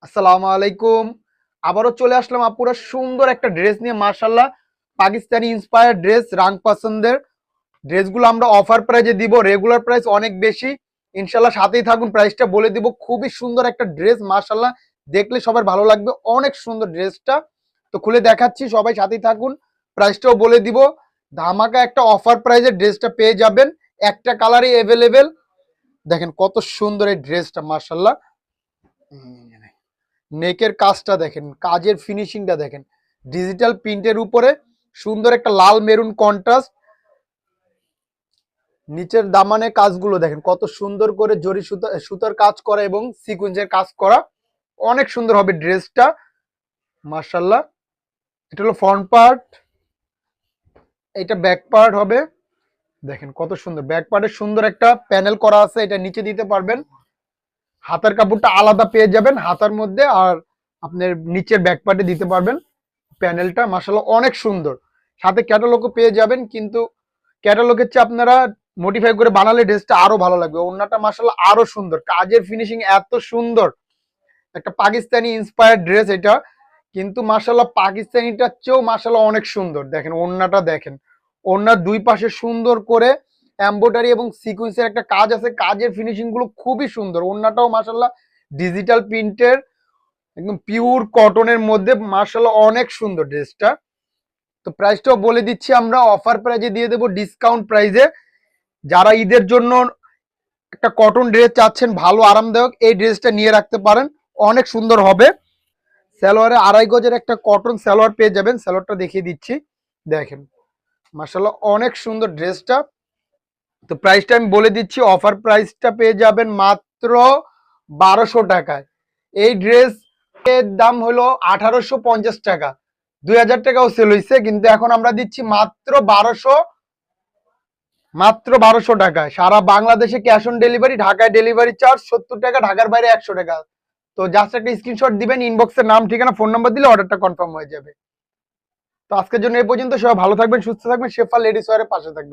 আসসালামু আলাইকুম। আবারও চলে আসলাম আপুরা সুন্দর একটা ড্রেস নিয়ে, মাশাআল্লাহ। পাকিস্তানি ইন্সপায়ার্ড ড্রেস, রাং পছন্দের ড্রেসগুলো আমরা অফার প্রাইজে দিব। রেগুলার প্রাইস অনেক বেশি, ইনশাল্লাহ সাথেই থাকুন। প্রাইসটা বলে দিব। খুবই সুন্দর একটা ড্রেস, মাশাআল্লাহ। দেখলে সবার ভালো লাগবে, অনেক সুন্দর ড্রেসটা। তো খুলে দেখাচ্ছি, সবাই সাথেই থাকুন। প্রাইসটাও বলে দিব। ধামাকা একটা অফার প্রাইজে ড্রেসটা পেয়ে যাবেন। একটা কালারই অ্যাভেলেবেল। দেখেন কত সুন্দর এই ড্রেসটা, মাশাআল্লাহ। নেকের কাজটা দেখেন, কাজের ফিনিশিংটা দেখেন, ডিজিটাল প্রিন্টের উপরে সুন্দর একটা লাল মেরুন কন্ট্রাস্ট। নিচের দামানে কাজগুলো দেখেন কত সুন্দর করে জরি সুতার কাজ করা এবং সিকুয়েন্সের কাজ করা। অনেক সুন্দর হবে ড্রেসটা, মাশাআল্লাহ। এটা হলো ফ্রন্ট পার্ট, এটা ব্যাক পার্ট হবে। দেখেন কত সুন্দর, ব্যাক পার্টে সুন্দর একটা প্যানেল করা আছে, এটা নিচে দিতে পারবেন। হাতার কাপড়টা আলাদা পেয়ে যাবেন হাতার মধ্যে, আর আপনার নিচের ব্যাক পার্টে দিতে পারবেন প্যানেলটা। মাশাআল্লাহ অনেক সুন্দর। সাথে ক্যাটালগও পেয়ে যাবেন, কিন্তু ক্যাটালগের চেয়ে আপনারা মডিফাই করে বানালে ড্রেসটা আরো ভালো লাগবে। ওড়নাটা মাশাআল্লাহ আরো সুন্দর, কাজের ফিনিশিং এত সুন্দর। একটা পাকিস্তানি ইন্সপায়ার্ড ড্রেস এটা, কিন্তু মাশাআল্লাহ পাকিস্তানিটার চেয়েও মাশাআল্লাহ অনেক সুন্দর। দেখেন ওড়নাটা দেখেন, ওড়নার দুই পাশে সুন্দর করে এমব্রয়ডারি এবং সিকুয়েন্সের একটা কাজ আছে। কাজের ফিনিশিং গুলো খুবই সুন্দর। ওড়নাটাও মাশাআল্লাহ ডিজিটাল প্রিন্টের, একদম পিওর কটনের মধ্যে, মাশাআল্লাহ অনেক সুন্দর ড্রেসটা। তো প্রাইসটাও বলে দিচ্ছি, আমরা অফার প্রাইজে দিয়ে দেবো, ডিসকাউন্ট প্রাইজে। যারা ঈদের জন্য একটা কটন ড্রেস চাচ্ছেন ভালো আরামদায়ক, এই ড্রেসটা নিয়ে রাখতে পারেন, অনেক সুন্দর হবে। সালোয়ারে আড়াই গজের একটা কটন সালোয়ার পেয়ে যাবেন। সালোয়ারটা দেখিয়ে দিচ্ছি, দেখেন মাশাআল্লাহ অনেক সুন্দর ড্রেসটা। তো প্রাইসটা আমি বলে দিচ্ছি, অফার প্রাইসটা পেয়ে যাবেন মাত্র 1200 টাকায়। এই ড্রেস এর দাম হলো 1850 টাকা, 2000 টাকাও সেল হয়েছে, কিন্তু এখন আমরা দিচ্ছি মাত্র 1200 টাকায়। সারা বাংলাদেশে ক্যাশ অন ডেলিভারি, ঢাকায় ডেলিভারি চার্জ 70 টাকা, ঢাকার বাইরে 100 টাকা। তো জাস্ট একটা স্ক্রিনশট দিবেন, ইনবক্সে নাম ঠিকানা ফোন নাম্বার দিলে অর্ডারটা কনফার্ম হয়ে যাবে। তো আজকের জন্য এই পর্যন্ত। সবাই ভালো থাকবেন, সুস্থ থাকবেন, শেফা লেডিস ওয়্যারের পাশে থাকবেন।